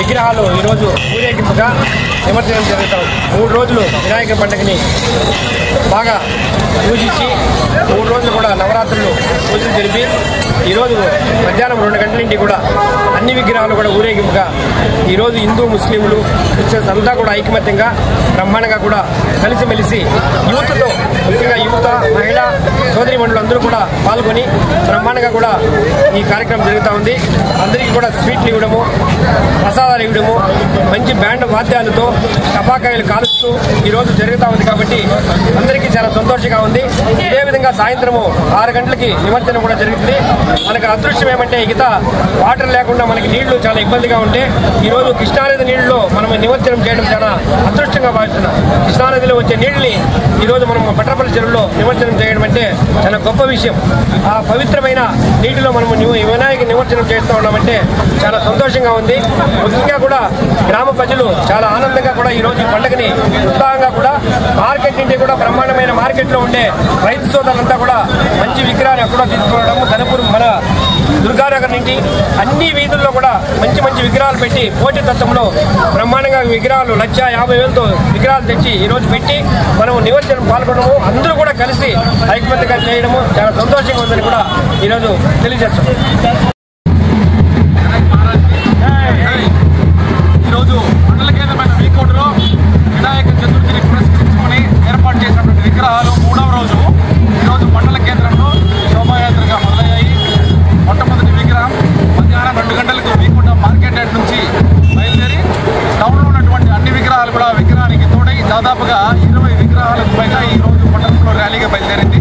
విగ్రహాలు ఈరోజు ఊరేగింపుగా నిమజ్జనం జరుగుతాం. 3 రోజులు వినాయక పండుగని బాగా పూజించి 3 రోజులు కూడా నవరాత్రులు పూజలు జరిపి ఈరోజు మధ్యాహ్నం 2 గంటల నుండి కూడా అన్ని విగ్రహాలు కూడా ఊరేగింపుగా ఈరోజు హిందూ ముస్లింలు క్రిస్టియన్స్ అంతా కూడా ఐకమత్యంగా బ్రహ్మాండంగా కూడా కలిసిమెలిసి యూత్తో ముఖ్యంగా యువత మహిళా సోదరిమణులు అందరూ కూడా పాల్గొని బ్రహ్మాండంగా కూడా ఈ కార్యక్రమం జరుగుతూ ఉంది. అందరికీ కూడా స్వీట్లు ఇవ్వడము, ప్రసాదాలు ఇవ్వడము, మంచి బ్యాండ్ వాద్యాలతో టపాకాయలు కాలుస్తూ ఈరోజు జరుగుతూ ఉంది. కాబట్టి అందరికీ చాలా సంతోషంగా ఉంది. ఇదే విధంగా సాయంత్రము 6 గంటలకి నిమజ్జనం కూడా జరుగుతుంది. మనకు అదృష్టం ఏమంటే ఇక వాటర్ లేకుండా మనకి నీళ్లు చాలా ఇబ్బందిగా ఉంటే ఈరోజు కృష్ణానది నీళ్లలో మనం నిమజ్జనం చేయడం చాలా అదృష్టంగా భావిస్తున్నాం. కృష్ణానదిలో వచ్చే నీళ్ళని ఈరోజు మనం పట్రపల్లి చెరువులో నిమజ్జనం చేయడం అంటే చాలా గొప్ప విషయం. ఆ పవిత్రమైన నీటిలో మనం వినాయక నిమజ్జనం చేస్తూ ఉన్నామంటే చాలా సంతోషంగా ఉంది. ముఖ్యంగా కూడా గ్రామ ప్రజలు చాలా ఆనందంగా కూడా ఈరోజు ఈ పండుగని ఉత్సాహంగా కూడా మార్కెట్ నుండి కూడా బ్రహ్మాండమైన మార్కెట్లో ఉండే రైతు సోదరులంతా కూడా మంచి విగ్రహాలు ఎక్కడో తీసుకోవడం, ధనపూర్ మన దుర్గానగర్ నుండి అన్ని వీధుల్లో కూడా మంచి మంచి విగ్రహాలు పెట్టి పోటీ తత్వంలో బ్రహ్మాండంగా విగ్రహాలు 1,50,000తో విగ్రహాలు తెచ్చి ఈరోజు పెట్టి మనం నిమజ్జనం పాల్గొనడము, అందరూ కూడా కలిసి ఐకమత్యంగా చేయడము చాలా సంతోషంగా ఉందని కూడా ఈరోజు తెలియజేస్తాం. ఈరోజు మండల కేంద్రమైన వీకోటలో వినాయక చతుర్థిని పురస్కరించుకొని ఏర్పాటు చేసినటువంటి విగ్రహాలు 3వ రోజు ఈరోజు మండల కేంద్రంలో శోభాయాత్రగా మొదలయ్యాయి. మొట్టమొదటి విగ్రహం మధ్యాహ్నం 2 గంటలకు వీకోట మార్కెట్ యార్డ్ నుంచి బయలుదేరి టౌన్లో ఉన్నటువంటి అన్ని విగ్రహాలు కూడా విగ్రహానికి తోడై దాదాపుగా 20 విగ్రహాలకు పైగా ఈరోజు పట్టణంలో ర్యాలీగా బయలుదేరింది.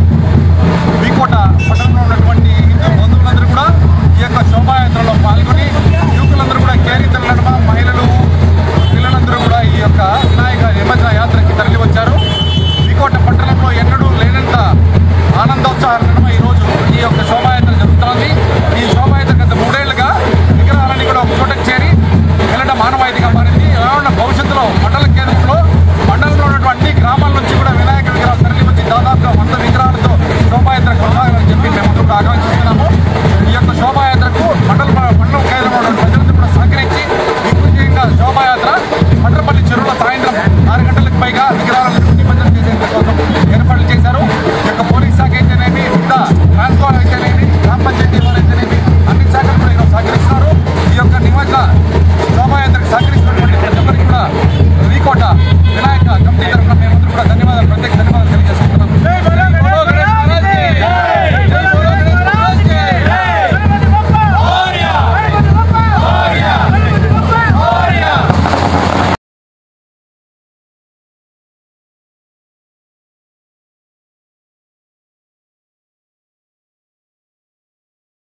వీకోట పట్టణంలో ఉన్నటువంటి హిందూ బంధువులందరూ కూడా ఈ యొక్క శోభాయాత్రలో పాల్గొని యువకులందరూ కూడా కేరింతల నడుమ మహిళలు పిల్లలందరూ కూడా ఈ యొక్క వినాయక నిమజ్జన యాత్రకి తరలి వచ్చారు. వీకోట పట్టణంలో ఎన్నడూ లేనంత ఆనందోత్సాహాల నడుమ ఈరోజు ఈ యొక్క శోభాయాత్ర జరుగుతోంది. ఈ శోభాయాత్ర గత 3 ఏళ్లుగా విగ్రహాలన్నీ కూడా ఒక చోటకు చేరి వెళ్ళడం మానవాయితీగా మారింది. రానున్న భవిష్యత్తులో మండల కేంద్రంలో మండలంలో ఉన్నటువంటి అన్ని గ్రామాల నుంచి కూడా వినాయక విగ్రహాలు తరలి వచ్చి దాదాపుగా 100 విగ్రహాలతో శోభాయాత్ర కొనసాగాలని చెప్పి మేము కూడా ఆకాంక్షిస్తున్నాము. ఈ యొక్క శోభాయాత్రకు మండల కేంద్రంలో ఉన్న ప్రజలందరూ కూడా సహకరించి దిగ్విజయంగా శోభాయాత్ర పట్రపల్లి చెరువులో సాయంత్రం 6 గంటలకు పైగా విగ్రహాలను నిమజ్జనం చేసేందుకు కోసం ఏర్పాట్లు చేశారు. ఈ యొక్క పోలీస్ శాఖ అయితేనేమి, మిగతా ట్రాన్స్పోర్ట్ అయితేనేమి, గ్రామ పంచాయతీ వారు అయితేనేమి అన్ని శాఖలు కూడా ఈరోజు సహకరిస్తున్నారు. ఈ యొక్క నిమజ్జన శోభాయాత్రకు సహకరిస్తున్నటువంటి ప్రతి ఒక్కరికి కూడా వీకోట